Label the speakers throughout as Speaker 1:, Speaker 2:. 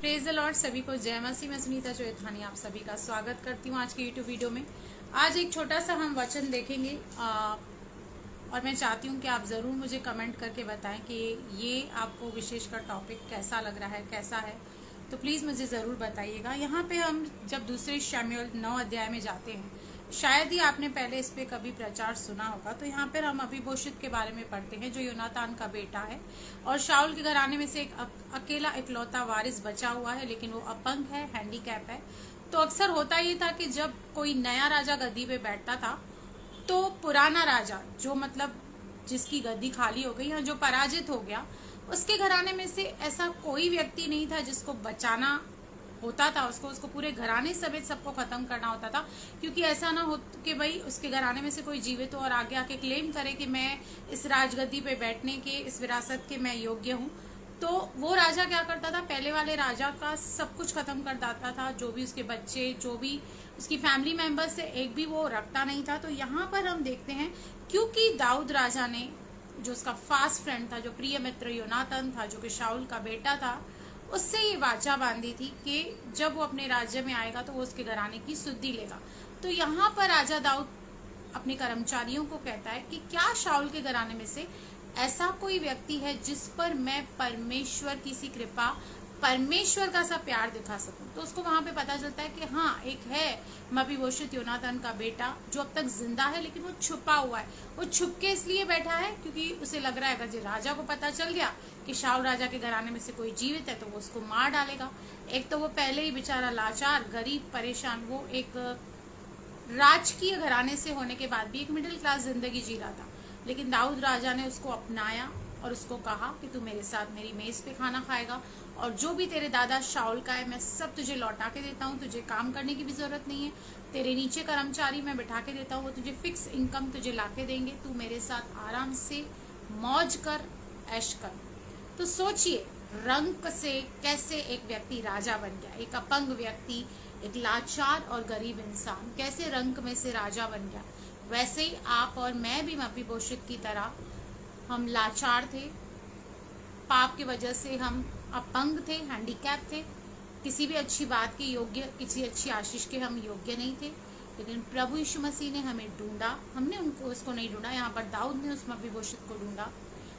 Speaker 1: Praise the Lord. सभी को जय मसीह। मैं सुनीता चौथानी आप सभी का स्वागत करती हूँ आज के यूट्यूब वीडियो में। आज एक छोटा सा हम वचन देखेंगे और मैं चाहती हूँ कि आप ज़रूर मुझे कमेंट करके बताएं कि ये आपको विशेषकर टॉपिक कैसा लग रहा है, कैसा है। तो प्लीज़ मुझे ज़रूर बताइएगा। यहाँ पे हम जब दूसरे शमूएल 9 अध्याय में जाते हैं, शायद ही आपने पहले इस पे कभी प्रचार सुना होगा। तो यहाँ पर हम अबीबोशेत के बारे में पढ़ते हैं, जो योनातान का बेटा है और शाऊल के घराने में से एक अकेला इकलौता वारिस बचा हुआ है, लेकिन वो अपंग है, हैंडीकैप है। तो अक्सर होता ये था कि जब कोई नया राजा गद्दी पे बैठता था तो पुराना राजा, जो मतलब जिसकी गद्दी खाली हो गई या जो पराजित हो गया, उसके घराने में से ऐसा कोई व्यक्ति नहीं था जिसको बचाना होता था। उसको पूरे घराने समेत सबको खत्म करना होता था, क्योंकि ऐसा ना हो कि भाई उसके घराने में से कोई जीवित हो और आगे आके क्लेम करे कि मैं इस राजगद्दी पे बैठने के, इस विरासत के मैं योग्य हूँ। तो वो राजा क्या करता था, पहले वाले राजा का सब कुछ खत्म कर देता था, जो भी उसके बच्चे, जो भी उसकी फैमिली मेंबर्स थे, एक भी वो रखता नहीं था। तो यहाँ पर हम देखते हैं, क्योंकि दाऊद राजा ने, जो उसका फास्ट फ्रेंड था, जो प्रिय मित्र योनातान था, जो कि शाऊल का बेटा था, उससे ये वाचा बांधी थी कि जब वो अपने राज्य में आएगा तो वो उसके घराने की सुधि लेगा। तो यहाँ पर राजा दाऊद अपने कर्मचारियों को कहता है कि क्या शाऊल के घराने में से ऐसा कोई व्यक्ति है जिस पर मैं परमेश्वर की सी कृपा, परमेश्वर का सा प्यार दिखा सकूं। तो उसको वहां पे पता चलता है कि हाँ, एक है अबीबोशेत योनातान का बेटा, जो अब तक जिंदा है, लेकिन वो छुपा हुआ है। वो छुप के इसलिए बैठा है क्योंकि उसे लग रहा है अगर राजा को पता चल गया कि शाऊल राजा के घराने में से कोई जीवित है तो वो उसको मार डालेगा। एक तो वो पहले ही बेचारा लाचार, गरीब, परेशान, वो एक राजकीय घराने से होने के बाद भी एक मिडिल क्लास जिंदगी जी रहा था। लेकिन दाऊद राजा ने उसको अपनाया और उसको कहा कि तू मेरे साथ मेरी मेज पे खाना खाएगा, और जो भी तेरे दादा शाऊल का है मैं सब तुझे लौटा के देता हूँ। तुझे काम करने की भी जरूरत नहीं है, तेरे नीचे कर्मचारी मैं बिठा के देता हूँ, वो तुझे फिक्स इनकम तुझे ला के देंगे। तू मेरे साथ आराम से मौज कर, ऐश कर। तो सोचिए, रंक से कैसे एक व्यक्ति राजा बन गया। एक अपंग व्यक्ति, एक लाचार और गरीब इंसान कैसे रंक में से राजा बन गया। वैसे ही आप और मैं भी अबीबोशेत की तरह हम लाचार थे, पाप की वजह से हम अपंग थे, हैंडीकैप थे, किसी भी अच्छी बात के योग्य, किसी अच्छी आशीष के हम योग्य नहीं थे। लेकिन प्रभु यीशु मसीह ने हमें ढूंढा, हमने उसको नहीं ढूंढा। यहाँ पर दाऊद ने उस अबीबोशेत को ढूंढा,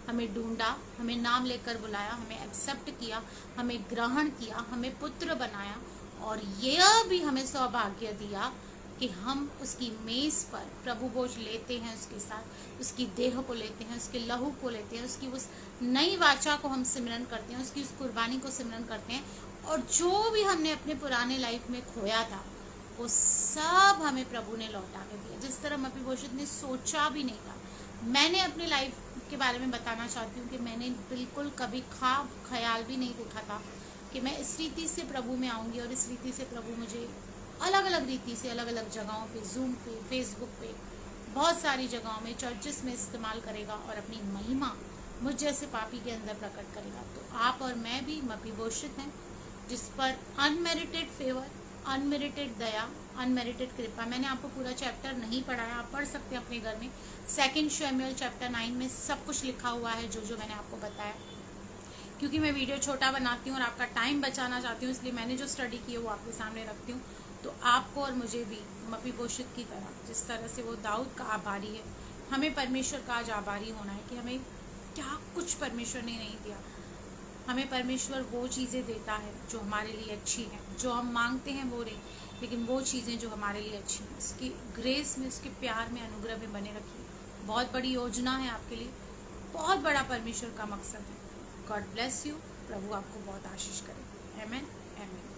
Speaker 1: हमें ढूंढा, हमें नाम लेकर बुलाया, हमें एक्सेप्ट किया, हमें ग्रहण किया, हमें पुत्र बनाया, और यह भी हमें सौभाग्य दिया कि हम उसकी मेज पर प्रभु भोज लेते हैं, उसके साथ उसकी देह को लेते हैं, उसके लहू को लेते हैं, उसकी उस नई वाचा को हम सिमरन करते हैं, उसकी उस कुर्बानी को सिमरन करते हैं। और जो भी हमने अपने पुराने लाइफ में खोया था वो सब हमें प्रभु ने लौटा के दिया, जिस तरह अबीबोशेत ने सोचा भी नहीं था। मैंने अपनी लाइफ के बारे में बताना चाहती हूँ कि मैंने बिल्कुल कभी ख्याल भी नहीं देखा था कि मैं इस रीति से प्रभु में आऊँगी, और इस रीति से प्रभु मुझे अलग अलग रीति से, अलग अलग जगहों पे, जूम पे, फेसबुक पे, बहुत सारी जगहों में, चर्चेस में इस्तेमाल करेगा और अपनी महिमा मुझ जैसे पापी के अंदर प्रकट करेगा। तो आप और मैं भी अबीबोशेत हैं, जिस पर अनमेरिटेड फेवर, अनमेरिटेड दया, अनमेरिटेड कृपा। मैंने आपको पूरा चैप्टर नहीं पढ़ाया, आप पढ़ सकते हैं अपने घर में। 2 शमूएल चैप्टर 9 में सब कुछ लिखा हुआ है, जो मैंने आपको बताया। क्योंकि मैं वीडियो छोटा बनाती हूँ और आपका टाइम बचाना चाहती हूँ, इसलिए मैंने जो स्टडी की है वो आपके सामने रखती हूँ। तो आपको और मुझे भी अबीबोशेत की तरह, जिस तरह से वो दाऊद का आभारी है, हमें परमेश्वर का आज आभारी होना है कि हमें क्या कुछ परमेश्वर ने नहीं दिया। हमें परमेश्वर वो चीज़ें देता है जो हमारे लिए अच्छी हैं, जो हम मांगते हैं वो नहीं, लेकिन वो चीज़ें जो हमारे लिए अच्छी हैं, उसकी ग्रेस में, उसके प्यार में, अनुग्रह में बने रखिए। बहुत बड़ी योजना है आपके लिए, बहुत बड़ा परमेश्वर का मकसद है। God bless you. प्रभु आपको बहुत आशीष करे। आमेन, आमेन।